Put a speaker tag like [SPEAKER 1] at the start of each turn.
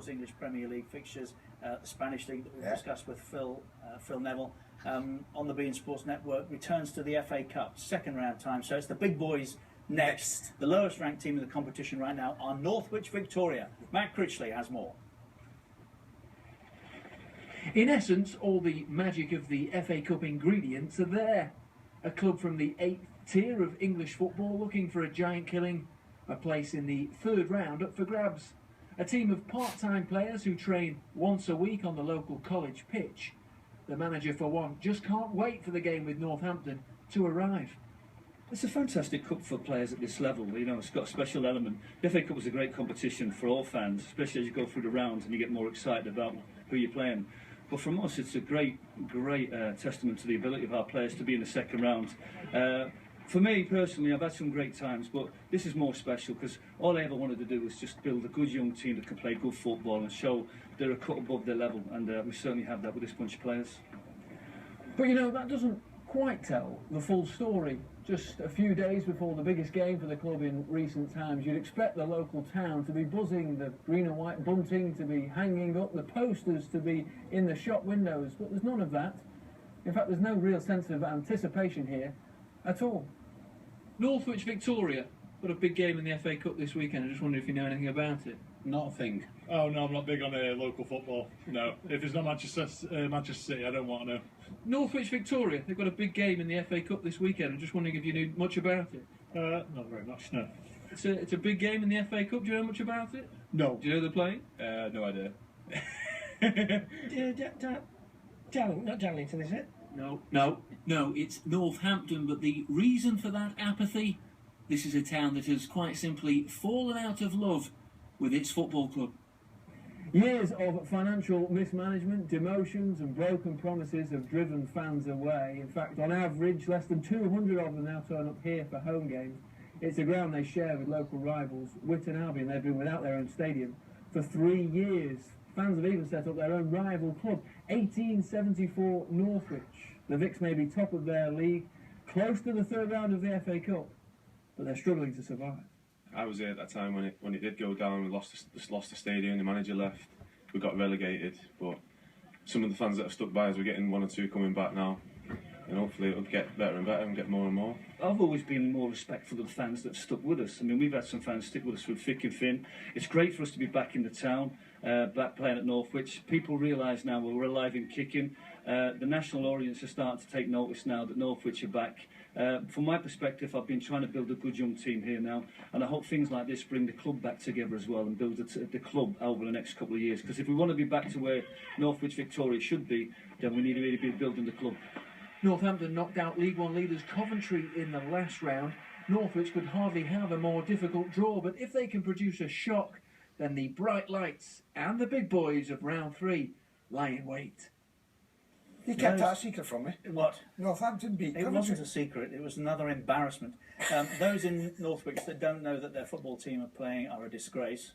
[SPEAKER 1] course, English Premier League fixtures, the Spanish League that we've discussed with Phil Neville on the beIN Sports Network, returns to the FA Cup, second round time. So it's the big boys next. The lowest ranked team in the competition right now are Northwich Victoria. Matt Critchley has more.
[SPEAKER 2] In essence, all the magic of the FA Cup ingredients are there. A club from the 8th tier of English football looking for a giant killing, a place in the third round up for grabs. A team of part-time players who train once a week on the local college pitch. The manager, for one, just can't wait for the game with Northampton to arrive.
[SPEAKER 3] It's a fantastic cup for players at this level. You know, it's got a special element. The FA Cup is a great competition for all fans, especially as you go through the rounds and you get more excited about who you're playing. But from us, it's a great testament to the ability of our players to be in the second round. For me personally, I've had some great times, but this is more special because all I ever wanted to do was just build a good young team that can play good football and show they're a cut above their level, and we certainly have that with this bunch of players.
[SPEAKER 2] But you know, that doesn't quite tell the full story. Just a few days before the biggest game for the club in recent times, you'd expect the local town to be buzzing, the green and white bunting to be hanging up, the posters to be in the shop windows, but there's none of that. In fact, there's no real sense of anticipation here at all. Northwich Victoria got a big game in the FA Cup this weekend. I just wondered if you know anything about it.
[SPEAKER 4] Not a thing.
[SPEAKER 5] Oh no, I'm not big on local football. No, if it's not Manchester City, I don't want to know.
[SPEAKER 2] Northwich Victoria, they've got a big game in the FA Cup this weekend. I'm just wondering if you knew much about it.
[SPEAKER 5] Not very much, no.
[SPEAKER 2] It's a big game in the FA Cup. Do you know much about it?
[SPEAKER 5] No.
[SPEAKER 2] Do you know they're playing?
[SPEAKER 5] No idea.
[SPEAKER 6] Not Darlington, is it?
[SPEAKER 7] No, it's Northampton, but the reason for that apathy? This is a town that has quite simply fallen out of love with its football club.
[SPEAKER 2] Years of financial mismanagement, demotions and broken promises have driven fans away. In fact, on average, less than 200 of them now turn up here for home games. It's a ground they share with local rivals. Whitton Albion, they've been without their own stadium for 3 years. Fans have even set up their own rival club, 1874 Northwich. The Vics may be top of their league, close to the third round of the FA Cup, but they're struggling to survive.
[SPEAKER 8] I was here at that time when it did go down. We lost the stadium. The manager left. We got relegated. But some of the fans that have stuck by us, we're getting one or two coming back now, and hopefully it'll get better and better and get more and more.
[SPEAKER 3] I've always been more respectful of the fans that have stuck with us. I mean, we've had some fans stick with us through thick and thin. It's great for us to be back in the town, back playing at Northwich. People realise now we're alive and kicking. The national audience are starting to take notice now that Northwich are back. From my perspective, I've been trying to build a good young team here now, and I hope things like this bring the club back together as well and build the club over the next couple of years. Because if we want to be back to where Northwich Victoria should be, then we need to really be building the club.
[SPEAKER 2] Northampton knocked out League One leaders Coventry in the last round. Northwich could hardly have a more difficult draw, but if they can produce a shock, then the bright lights and the big boys of round 3 lie in wait.
[SPEAKER 6] You kept our secret from me.
[SPEAKER 1] What?
[SPEAKER 6] Northampton beat
[SPEAKER 1] It
[SPEAKER 6] Coventry.
[SPEAKER 1] wasn't a secret, it was another embarrassment. Those in Northwich that don't know that their football team are playing are a disgrace.